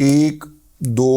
1, 2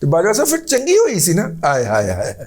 ਤੇ ਬਾਜਵਾ ਸਾਹਿਬ ਫਿਰ ਚੰਗੀ ਹੋਈ ਸੀ ਨਾ, ਆਏ ਹਾਏ ਹਾਏ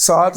7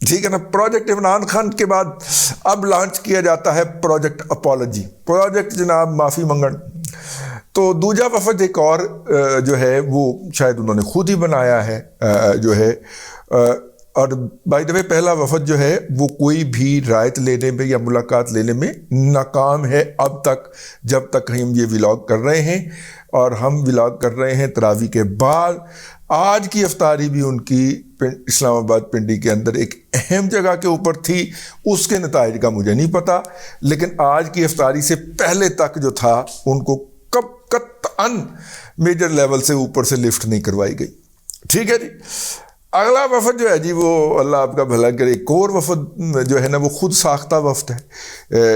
ٹھیک ہے نا. پروجیکٹ عمران خان کے بعد اب لانچ کیا جاتا ہے پروجیکٹ اپالوجی، پروجیکٹ جناب معافی منگن. تو دوجا وفد ایک اور جو ہے وہ شاید انہوں نے خود ہی بنایا ہے جو ہے. اور بائی دا وے پہلا وفد جو ہے وہ کوئی بھی رائت لینے میں یا ملاقات لینے میں ناکام ہے اب تک، جب تک ہم یہ ولاگ کر رہے ہیں. اور ہم ولاگ کر رہے ہیں تراویح کے بعد. آج کی افطاری بھی ان کی اسلام آباد پنڈی کے اندر ایک اہم جگہ کے اوپر تھی، اس کے نتائج کا مجھے نہیں پتا، لیکن آج کی افطاری سے پہلے تک جو تھا ان کو قطعاً میجر لیول سے اوپر سے لفٹ نہیں کروائی گئی. ٹھیک ہے جی. اگلا وفد جو ہے جی وہ اللہ آپ کا بھلا کرے، ایک اور وفد جو ہے نا وہ خود ساختہ وفد ہے.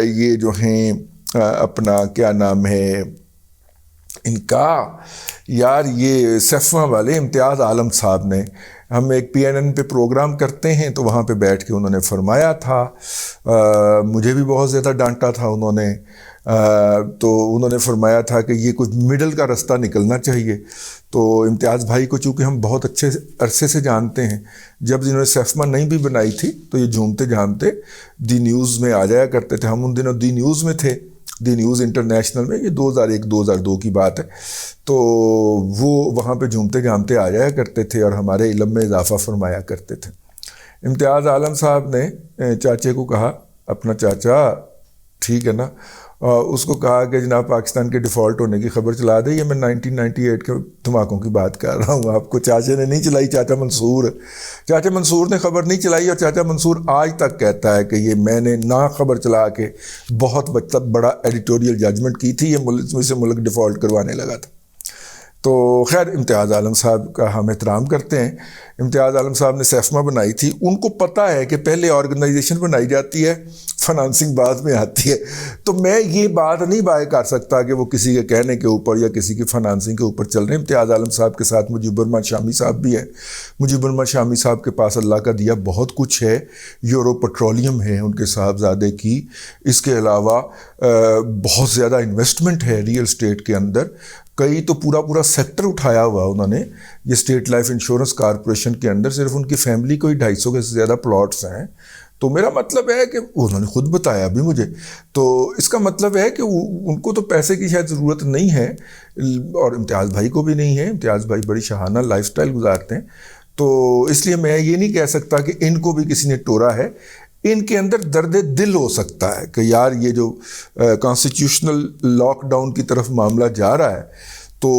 یہ جو ہیں اپنا کیا نام ہے ان کا یار، یہ سیفما والے امتیاز عالم صاحب نے، ہم ایک PNN پہ پروگرام کرتے ہیں تو وہاں پہ بیٹھ کے انہوں نے فرمایا تھا، مجھے بھی بہت زیادہ ڈانٹا تھا انہوں نے. تو انہوں نے فرمایا تھا کہ یہ کچھ مڈل کا رستہ نکلنا چاہیے. تو امتیاز بھائی کو چونکہ ہم بہت اچھے عرصے سے جانتے ہیں، جب انہوں نے سیفما نہیں بھی بنائی تھی تو یہ جھومتے جھامتے دی نیوز میں آ جایا کرتے تھے. ہم ان دنوں دی نیوز میں تھے، دی نیوز انٹرنیشنل میں، یہ 2001-2002 کی بات ہے. تو وہ وہاں پہ جھومتے جھامتے آ جایا کرتے تھے اور ہمارے علم میں اضافہ فرمایا کرتے تھے. امتیاز عالم صاحب نے چاچے کو کہا، اپنا چاچا ٹھیک ہے نا، اس کو کہا کہ جناب پاکستان کے ڈیفالٹ ہونے کی خبر چلا دے. یہ میں 1998 کے دھماکوں کی بات کر رہا ہوں آپ کو. چاچے نے نہیں چلائی، چاچا منصور نے خبر نہیں چلائی. اور چاچا منصور آج تک کہتا ہے کہ یہ میں نے نہ خبر چلا کے بہت بڑا ایڈیٹوریل ججمنٹ کی تھی، یہ ملک سے ملک ڈیفالٹ کروانے لگا تھا. تو خیر امتیاز عالم صاحب کا ہم احترام کرتے ہیں. امتیاز عالم صاحب نے سیفما بنائی تھی. ان کو پتہ ہے کہ پہلے آرگنائزیشن بنائی جاتی ہے، فنانسنگ بعد میں آتی ہے. تو میں یہ بات نہیں بائے کر سکتا کہ وہ کسی کے کہنے کے اوپر یا کسی کی فنانسنگ کے اوپر چل رہے ہیں. امتیاز عالم صاحب کے ساتھ مجیب الرحمان شامی صاحب بھی ہیں. مجیب الرحمان شامی صاحب کے پاس اللہ کا دیا بہت کچھ ہے. یورو پیٹرولیم ہے ان کے صاحبزادے کی. اس کے علاوہ بہت زیادہ انویسٹمنٹ ہے ریئل اسٹیٹ کے اندر. کئی تو پورا سیکٹر اٹھایا ہوا انہوں نے. یہ اسٹیٹ لائف انشورنس کارپوریشن کے اندر صرف ان کی فیملی کو ہی 250 کے سے زیادہ پلاٹس ہیں. تو میرا مطلب ہے کہ انہوں نے خود بتایا بھی مجھے. تو اس کا مطلب ہے کہ ان کو تو پیسے کی شاید ضرورت نہیں ہے، اور امتیاز بھائی کو بھی نہیں ہے. امتیاز بھائی بڑی شاہانہ لائف سٹائل گزارتے ہیں. تو اس لیے میں یہ نہیں کہہ سکتا کہ ان کو بھی کسی نے ٹورا ہے. ان کے اندر درد دل ہو سکتا ہے کہ یار یہ جو کانسٹیٹیوشنل لاک ڈاؤن کی طرف معاملہ جا رہا ہے تو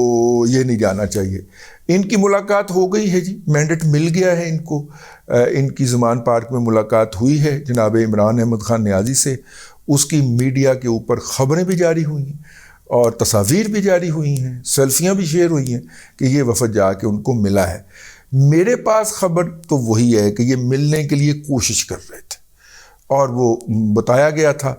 یہ نہیں جانا چاہیے. ان کی ملاقات ہو گئی ہے جی، مینڈیٹ مل گیا ہے ان کو. ان کی زمان پارک میں ملاقات ہوئی ہے جناب عمران احمد خان نیازی سے. اس کی میڈیا کے اوپر خبریں بھی جاری ہوئی ہیں اور تصاویر بھی جاری ہوئی ہیں، سیلفیاں بھی شیئر ہوئی ہیں کہ یہ وفد جا کے ان کو ملا ہے. میرے پاس خبر تو وہی ہے کہ یہ ملنے کے لیے کوشش کر رہے تھے، اور وہ بتایا گیا تھا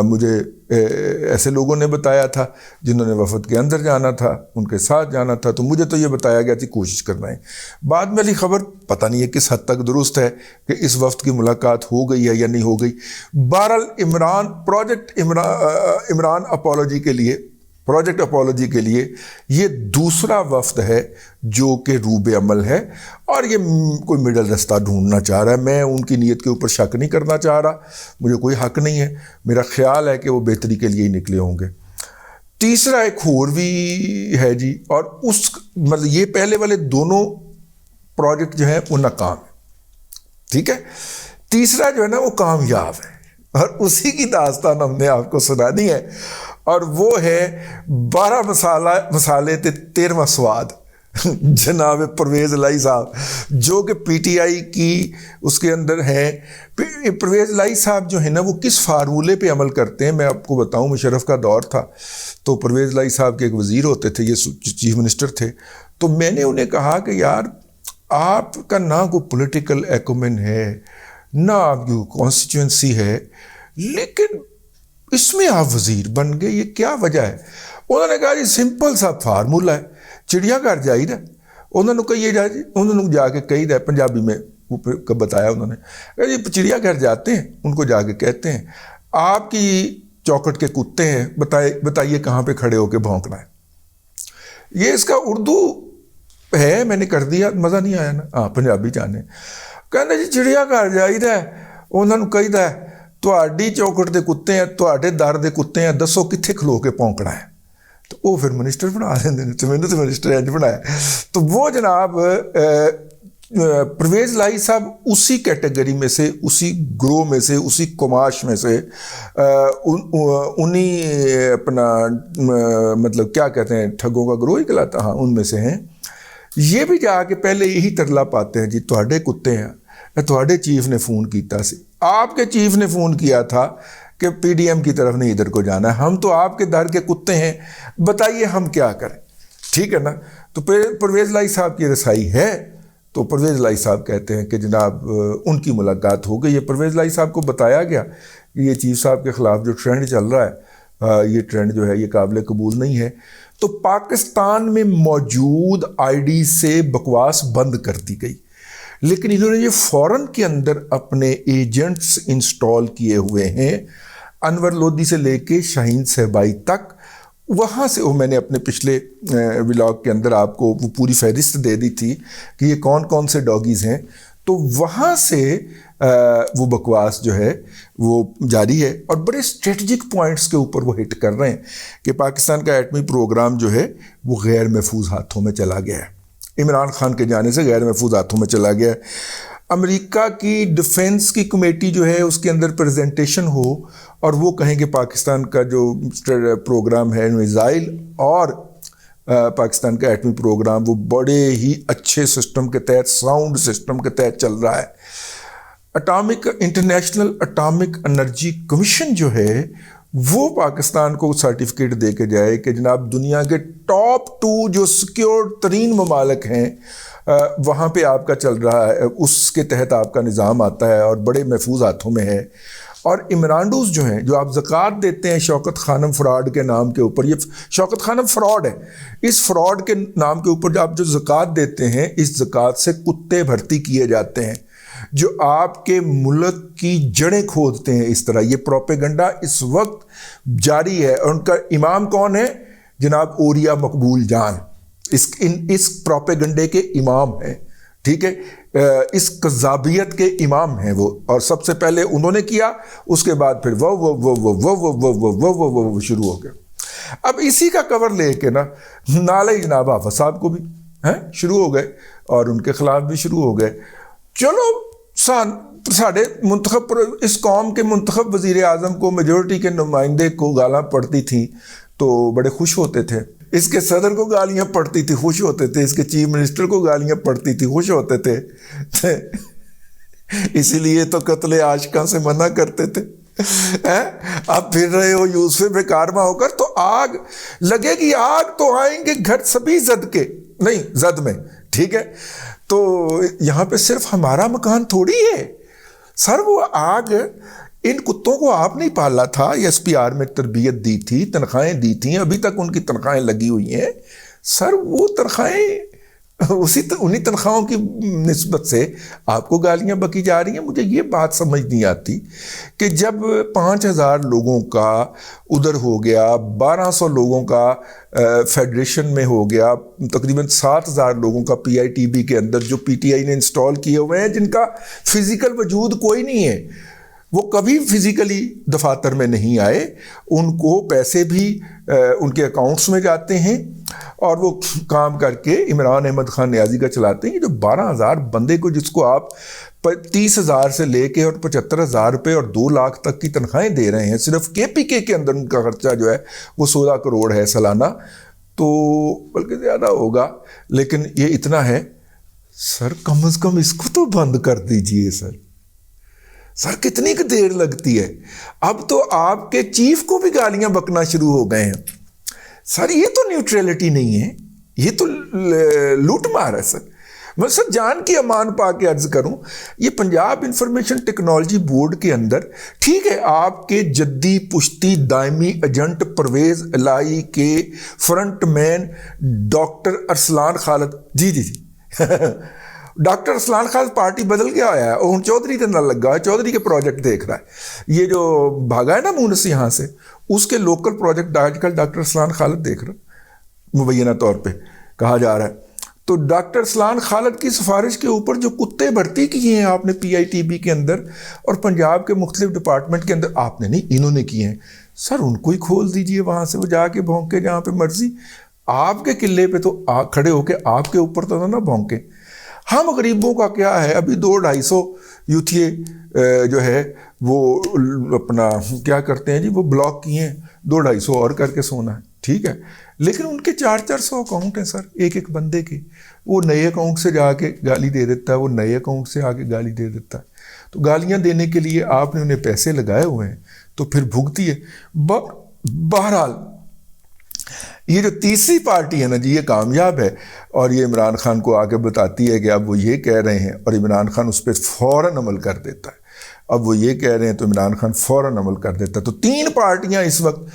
مجھے، ایسے لوگوں نے بتایا تھا جنہوں نے وفد کے اندر جانا تھا، ان کے ساتھ جانا تھا. تو مجھے تو یہ بتایا گیا تھی کوشش کر رہے ہیں. بعد میں علی خبر پتہ نہیں ہے کس حد تک درست ہے کہ اس وفد کی ملاقات ہو گئی ہے یا نہیں ہو گئی. بہرحال پروجیکٹ عمران پروجیکٹ اپالوجی کے لیے یہ دوسرا وفد ہے جو کہ روب عمل ہے، اور یہ کوئی مڈل رستہ ڈھونڈنا چاہ رہا ہے. میں ان کی نیت کے اوپر شک نہیں کرنا چاہ رہا، مجھے کوئی حق نہیں ہے. میرا خیال ہے کہ وہ بہتری کے لیے ہی نکلے ہوں گے. تیسرا ایک اور بھی ہے جی، اور اس مطلب یہ پہلے والے دونوں پروجیکٹ جو ہیں وہ ناکام ہیں. ٹھیک ہے، تیسرا جو ہے نا وہ کامیاب ہے، اور اسی کی داستان ہم نے آپ کو سنانی ہے. اور وہ ہے 12 مسالے 13واں سواد جناب پرویز الہی صاحب، جو کہ پی ٹی آئی کی اس کے اندر ہیں. پرویز الہی صاحب جو ہے نا وہ کس فارمولے پہ عمل کرتے ہیں میں آپ کو بتاؤں. مشرف کا دور تھا تو پرویز الہی صاحب کے ایک وزیر ہوتے تھے، یہ چیف منسٹر تھے. تو میں نے انہیں کہا کہ یار آپ کا نہ کوئی پولیٹیکل ایکومن ہے، نہ آپ کی کانسٹیچوئنسی ہے، لیکن اس میں آپ وزیر بن گئے، یہ کیا وجہ ہے؟ انہوں نے کہا جی سمپل سا فارمولہ ہے، چڑیا گھر جائی دا. انہوں نے جا کے کہی دا، پنجابی میں بتایا انہوں نے کہا جی چڑیا گھر جاتے ہیں، ان کو جا کے کہتے ہیں آپ کی چوکٹ کے کتے ہیں، بتائیے کہاں پہ کھڑے ہو کے بھونکنا ہے. یہ اس کا اردو ہے، میں نے کر دیا، مزہ نہیں آیا نا. ہاں پنجابی جانے. ਕਹਿੰਦੇ ਜੀ ਚਿੜੀਆ ਘਰ ਜਾਈਦਾ, ਉਹਨਾਂ ਨੂੰ ਕਹੀਦਾ ਤੁਹਾਡੀ ਚੌਕਟ ਦੇ ਕੁੱਤੇ ਆ, ਤੁਹਾਡੇ ਦਰ ਦੇ ਕੁੱਤੇ ਆ, ਦੱਸੋ ਕਿੱਥੇ ਖਲੋ ਕੇ ਭੌਂਕਣਾ ਹੈ। تو وہ پھر منسٹر بنا دیندے نے، تو میں نے تو منسٹر انج بنایا۔ تو وہ جناب پرویز لائی صاحب اسی کیٹیگری میں سے، اسی گروہ میں سے، اسی کماش میں سے، انہی اپنا مطلب کیا کہتے ہیں ٹھگوں کا گروہ ہی کہلاتا، ہاں ان میں سے ہیں۔ یہ بھی جا کے پہلے یہی ترلا پاتے ہیں جی تواڈے کتے ہیں، تواڈے چیف نے فون کیتا سی، آپ کے چیف نے فون کیا تھا کہ پی ڈی ایم کی طرف نہیں ادھر کو جانا ہے، ہم تو آپ کے در کے کتے ہیں، بتائیے ہم کیا کریں، ٹھیک ہے نا۔ تو پرویز لائی صاحب کی رسائی ہے، تو پرویز لائی صاحب کہتے ہیں کہ جناب ان کی ملاقات ہو گئی ہے۔ پرویز لائی صاحب کو بتایا گیا کہ یہ چیف صاحب کے خلاف جو ٹرینڈ چل رہا ہے، یہ ٹرینڈ جو ہے یہ قابل قبول نہیں ہے، تو پاکستان میں موجود آئی ڈی سے بکواس بند کر دی گئی، لیکن انہوں نے یہ فورن کے اندر اپنے ایجنٹس انسٹال کیے ہوئے ہیں، انور لودھی سے لے کے شاہین صہبائی تک۔ وہاں سے وہ میں نے اپنے پچھلے ولاگ کے اندر آپ کو وہ پوری فہرست دے دی تھی کہ یہ کون کون سے ڈاگیز ہیں، تو وہاں سے وہ بکواس جو ہے وہ جاری ہے، اور بڑے اسٹریٹجک پوائنٹس کے اوپر وہ ہٹ کر رہے ہیں کہ پاکستان کا ایٹمی پروگرام جو ہے وہ غیر محفوظ ہاتھوں میں چلا گیا ہے، عمران خان کے جانے سے غیر محفوظ ہاتھوں میں چلا گیا ہے۔ امریکہ کی ڈیفنس کی کمیٹی جو ہے اس کے اندر پریزنٹیشن ہو اور وہ کہیں کہ پاکستان کا جو پروگرام ہے میزائل اور پاکستان کا ایٹمی پروگرام وہ بڑے ہی اچھے سسٹم کے تحت، ساؤنڈ سسٹم کے تحت چل رہا ہے۔ انٹرنیشنل اٹامک انرجی کمیشن جو ہے وہ پاکستان کو سرٹیفکیٹ دے کے جائے کہ جناب دنیا کے ٹاپ 2 جو سیکیور ترین ممالک ہیں وہاں پہ آپ کا چل رہا ہے، اس کے تحت آپ کا نظام آتا ہے اور بڑے محفوظ ہاتھوں میں ہے۔ اور امرانڈوز جو ہیں جو آپ زکوٰۃ دیتے ہیں شوکت خانم فراڈ کے نام کے اوپر، یہ شوکت خانم فراڈ ہے، اس فراڈ کے نام کے اوپر جو آپ جو زکوٰۃ دیتے ہیں، اس زکوٰۃ سے کتے بھرتی کیے جاتے ہیں جو آپ کے ملک کی جڑیں کھودتے ہیں۔ اس طرح یہ پروپیگنڈا اس وقت جاری ہے، اور ان کا امام کون ہے؟ جناب اوریا مقبول جان اس پروپیگنڈے کے امام ہیں، ٹھیک ہے، اس کذابیت کے امام ہیں وہ، اور سب سے پہلے انہوں نے کیا، اس کے بعد پھر وہ شروع ہو گیا۔ اب اسی کا کور لے کے نا نالے جناب حافظ صاحب کو بھی شروع ہو گئے اور ان کے خلاف بھی شروع ہو گئے۔ چلو ساڑھے منتخب اس قوم کے منتخب وزیر اعظم کو میجورٹی کے نمائندے کو گالاں پڑتی تھیں تو بڑے خوش ہوتے تھے، اس کے صدر کو گالیاں پڑتی تھی خوش ہوتے تھے، اس کے چیف منسٹر کو گالیاں پڑتی تھی خوش ہوتے تھے، اسی لیے تو قتل عاشقاں سے منع کرتے تھے۔ اب پھر رہے ہو یوسف بے کارما ہو کر، تو آگ لگے گی، آگ تو آئیں گے گھر سبھی زد کے، نہیں زد میں، ٹھیک ہے۔ تو یہاں پہ صرف ہمارا مکان تھوڑی ہے سر، وہ آگ ان کتوں کو آپ نہیں پالا تھا، ایس پی آر میں تربیت دی تھی، تنخواہیں دی تھیں، ابھی تک ان کی تنخواہیں لگی ہوئی ہیں سر، وہ تنخواہیں انہی تنخواہوں کی نسبت سے آپ کو گالیاں بکی جا رہی ہیں۔ مجھے یہ بات سمجھ نہیں آتی کہ جب 5000 لوگوں کا ادھر ہو گیا، 1200 لوگوں کا فیڈریشن میں ہو گیا، تقریباً 7000 لوگوں کا پی آئی ٹی بی کے اندر جو پی ٹی آئی نے انسٹال کیے ہوئے ہیں، جن کا فزیکل وجود کوئی نہیں ہے، وہ کبھی فزیکلی دفاتر میں نہیں آئے، ان کو پیسے بھی ان کے اکاؤنٹس میں جاتے ہیں اور وہ کام کر کے عمران احمد خان نیازی کا چلاتے ہیں۔ یہ جو 12000 بندے کو، جس کو آپ 30,000 سے لے کے اور 75,000 روپے اور 2 لاکھ تک کی تنخواہیں دے رہے ہیں، صرف کے پی کے اندر ان کا خرچہ جو ہے وہ 16 کروڑ ہے سالانہ، تو بلکہ زیادہ ہوگا، لیکن یہ اتنا ہے سر، کم از کم اس کو تو بند کر دیجئے سر کتنی کی دیر لگتی ہے؟ اب تو آپ کے چیف کو بھی گالیاں بکنا شروع ہو گئے ہیں سر، یہ تو نیوٹریلٹی نہیں ہے، یہ تو لوٹ مار ہے سر۔ میں سر جان کی امان پا کے عرض کروں، یہ پنجاب انفارمیشن ٹیکنالوجی بورڈ کے اندر، ٹھیک ہے، آپ کے جدی پشتی دائمی ایجنٹ پرویز الہی کے فرنٹ مین ڈاکٹر ارسلان خالد، جی ڈاکٹر ارسلان خالد پارٹی بدل کے آیا ہے، اور چودھری کے اندر لگا ہے، چودھری کے پروجیکٹ دیکھ رہا ہے، یہ جو بھاگا ہے نا مونس یہاں سے، اس کے لوکل پروجیکٹ آج کل ڈاکٹر ارسلان خالد دیکھ رہا ہے، مبینہ طور پہ کہا جا رہا ہے۔ تو ڈاکٹر اسلان خالد کی سفارش کے اوپر جو کتے بھرتی کیے ہیں آپ نے پی آئی ٹی بی کے اندر اور پنجاب کے مختلف ڈپارٹمنٹ کے اندر، آپ نے نہیں، انہوں نے کیے ہیں سر، ان کو ہی کھول دیجئے وہاں سے، وہ جا کے بھونکے جہاں پہ مرضی، آپ کے قلعے پہ تو کھڑے ہو کے آپ کے اوپر تو نہ بھونکے۔ ہم غریبوں کا کیا ہے، ابھی 200-250 یوتھیے جو ہے وہ اپنا کیا کرتے ہیں جی، وہ بلاک کیے ہیں، 200-250 اور کر کے سونا ہے، ٹھیک ہے، لیکن ان کے 400-400 اکاؤنٹ ہیں سر ایک بندے کے، وہ نئے اکاؤنٹ سے جا کے گالی دے دیتا ہے، وہ نئے اکاؤنٹ سے آ کے گالی دے دیتا ہے، تو گالیاں دینے کے لیے آپ نے انہیں پیسے لگائے ہوئے ہیں تو پھر بھگتی ہے۔ بہرحال یہ جو تیسری پارٹی ہے نا جی، یہ کامیاب ہے اور یہ عمران خان کو آگے بتاتی ہے کہ اب وہ یہ کہہ رہے ہیں اور عمران خان اس پہ فوراً عمل کر دیتا ہے، اب وہ یہ کہہ رہے ہیں تو عمران خان فوراً عمل کر دیتا ہے۔ تو 3 پارٹیاں اس وقت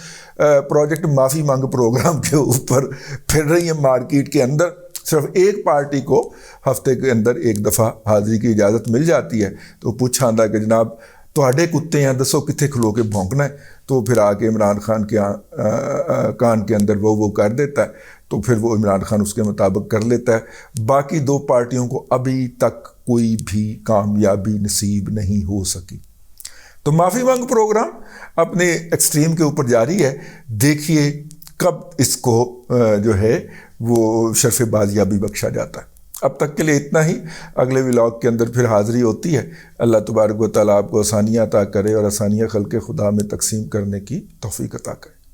پروجیکٹ معافی مانگ پروگرام کے اوپر پھر رہی ہیں مارکیٹ کے اندر، صرف ایک پارٹی کو ہفتے کے اندر ایک دفعہ حاضری کی اجازت مل جاتی ہے، تو پوچھا آندا کہ جناب تواڈے کتے ہیں دسو کتنے کھلو کے بھونکنا ہے، تو پھر آ کے عمران خان کے کان کے اندر وہ کر دیتا ہے، تو پھر وہ عمران خان اس کے مطابق کر لیتا ہے۔ باقی 2 پارٹیوں کو ابھی تک کوئی بھی کامیابی نصیب نہیں ہو سکی۔ تو معافی مانگ پروگرام اپنے ایکسٹریم کے اوپر جاری ہے، دیکھیے کب اس کو جو ہے وہ شرف بازیابی بخشا جاتا ہے۔ اب تک کے لیے اتنا ہی، اگلے ولاگ کے اندر پھر حاضری ہوتی ہے۔ اللہ تبارک و تعالیٰ آپ کو آسانیاں عطا کرے اور آسانیاں خلق خدا میں تقسیم کرنے کی توفیق عطا کرے۔